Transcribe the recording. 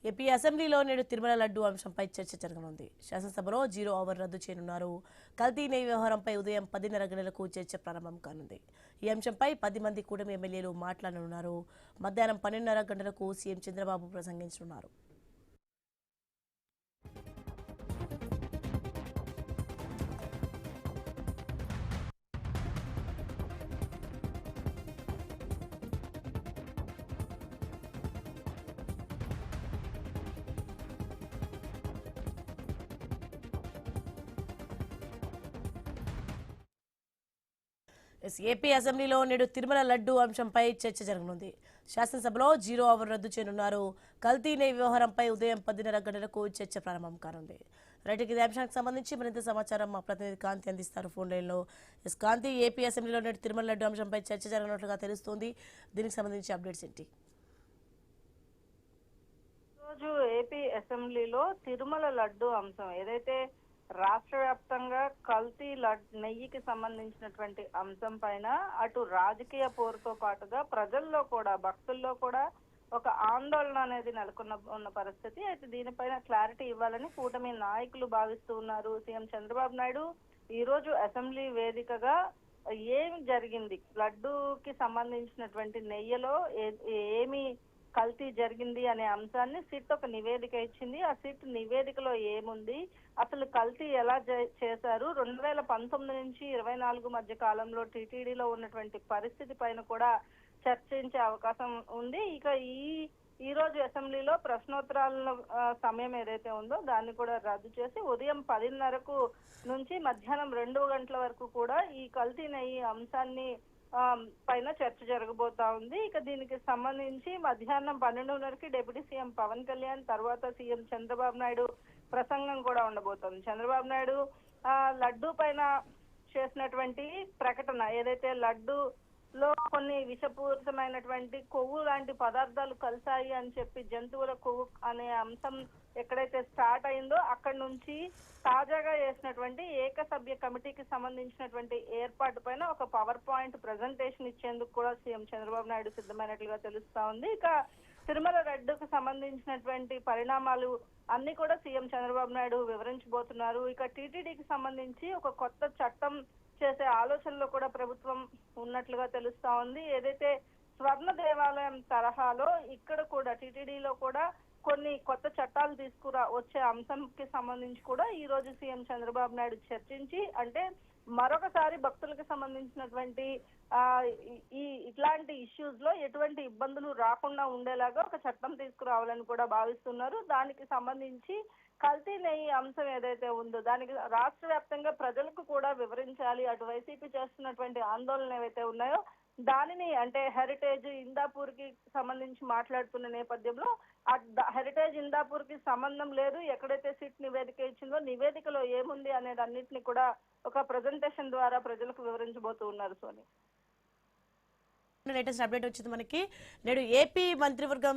AP అసెంబ్లీలో నేడు తిరుమల లడ్డు అంశంపై చర్చ జరగనుంది. శాసనసభలో 0 అవర్ రద్దు చేయనున్నారు. కల్తీ నెయ్యి వ్యవహారంపై ఉదయం 10:30 గంటలకు చర్చ ప్రారంభం కానుంది. ఈ అంశంపై 10 మంది కూటమి ఎమ్మెల్యేలు మాట్లాడనున్నారు. మధ్యాహ్నం 12:30 గంటలకు సీఎం చంద్రబాబు ప్రసంగించనున్నారు. ఏపీ అసెంబ్లీలో నేడు తిరుమల లడ్డు అంశంపై చర్చ జరగనుంది. శాసనసభలో 0 అవర్ రద్దు చేయనున్నారు. కల్తీ నెయ్యి వ్యవహారంపై ఉదయం 10:30 గంటలకు చర్చ ప్రారంభం కానుంది. రైతుకి ఈ అంశానికి సంబంధించి మరింత సమాచారం మా ప్రతినిధి కాంతి అందిస్తారు ఫోన్ లైన్లో. కాంతి, ఏపీ అసెంబ్లీలో నేడు తిరుమల లడ్డు అంశంపై చర్చ జరగనున్నట్లుగా తెలుస్తోంది. దీనికి సంబంధించి అప్డేట్స్ ఏంటి? రోజు ఏపీ అసెంబ్లీలో తిరుమల లడ్డు అంశం ఏదైతే రాష్ట్ర వ్యాప్తంగా కల్తీ నెయ్యికి సంబంధించినటువంటి అంశం పైన అటు రాజకీయ పోరుతో పాటుగా ప్రజల్లో కూడా భక్తుల్లో కూడా ఒక ఆందోళన అనేది ఉన్న పరిస్థితి. అయితే దీనిపైన క్లారిటీ ఇవ్వాలని కూటమి నాయకులు భావిస్తూ ఉన్నారు. సీఎం చంద్రబాబు నాయుడు ఈ రోజు అసెంబ్లీ వేదికగా ఏం జరిగింది, లడ్డూకి సంబంధించినటువంటి నెయ్యిలో ఏమి కల్తీ జరిగింది అనే అంశాన్ని సిట్ ఒక నివేదిక ఇచ్చింది. ఆ సిట్ నివేదికలో ఏముంది, అసలు కల్తీ ఎలా చేశారు, 2019 నుంచి 24 మధ్య కాలంలో టీటీడీలో ఉన్నటువంటి పరిస్థితి పైన కూడా చర్చించే అవకాశం ఉంది. ఇక ఈ రోజు అసెంబ్లీలో ప్రశ్నోత్తరాల సమయం ఏదైతే ఉందో దాన్ని కూడా రద్దు చేసి ఉదయం 10:30 నుంచి మధ్యాహ్నం 2 గంటల వరకు కూడా ఈ కల్తీ నెయ్యి అంశాన్ని పైన చర్చ జరగబోతా ఉంది. ఇక దీనికి సంబంధించి మధ్యాహ్నం 12:30కి డిప్యూటీ సీఎం పవన్ కళ్యాణ్, తర్వాత సీఎం చంద్రబాబు నాయుడు ప్రసంగం కూడా ఉండబోతోంది. చంద్రబాబు నాయుడు లడ్డు పైన చేసినటువంటి ప్రకటన ఏదైతే లడ్డూలో కొన్ని విషపూరితమైనటువంటి కొవ్వు లాంటి పదార్థాలు కలిసాయి అని చెప్పి జంతువుల కొవ్వు అనే అంశం ఎక్కడైతే స్టార్ట్ అయిందో అక్కడి నుంచి తాజాగా చేసినటువంటి ఏకసభ్య కమిటీకి సంబంధించినటువంటి ఏర్పాటు పైన ఒక పవర్ పాయింట్ ప్రజెంటేషన్ ఇచ్చేందుకు కూడా సీఎం చంద్రబాబు నాయుడు సిద్ధమైనట్లుగా తెలుస్తా ఉంది. ఇక తిరుమల లడ్డుకు సంబంధించినటువంటి పరిణామాలు అన్ని కూడా సీఎం చంద్రబాబు నాయుడు వివరించబోతున్నారు. ఇక టీటీడీకి సంబంధించి ఒక కొత్త చట్టం చేసే ఆలోచనలో కూడా ప్రభుత్వం ఉన్నట్లుగా తెలుస్తా ఉంది. ఏదైతే స్వర్ణ దేవాలయం తరహాలో ఇక్కడ కూడా టీటీడీలో కూడా కొన్ని కొత్త చట్టాలు వచ్చే అంశంకి సంబంధించి కూడా ఈ రోజు సీఎం చంద్రబాబు నాయుడు చర్చించి, అంటే మరొకసారి భక్తులకు సంబంధించినటువంటి ఇట్లాంటి ఇష్యూస్ లో ఎటువంటి ఇబ్బందులు రాకుండా ఉండేలాగా ఒక చట్టం తీసుకురావాలని కూడా భావిస్తున్నారు. దానికి సంబంధించి కల్తీ నెయ్యి అంశం ఏదైతే ఉందో దానికి రాష్ట్ర వ్యాప్తంగా ప్రజలకు కూడా వివరించాలి. అటు వైసీపీ చేస్తున్నటువంటి ఆందోళనలు ఏవైతే ఉన్నాయో దానిని, అంటే హెరిటేజ్ ఇందాపూర్ కి సంబంధించి మాట్లాడుతున్న నేపథ్యంలో హెరిటేజ్ ఇందాపూర్ కి సంబంధం లేదు, ఎక్కడైతే సిట్ నివేదిక ఇచ్చిందో నివేదికలో ఏముంది అనేది అన్నింటినీ కూడా ఒక ప్రెజెంటేషన్ ద్వారా ప్రజలకు వివరించబోతూ ఉన్నారు. సోని, లేటెస్ట్ అప్డేట్ వచ్చింది మనకి. నేడు ఏపీ మంత్రివర్గం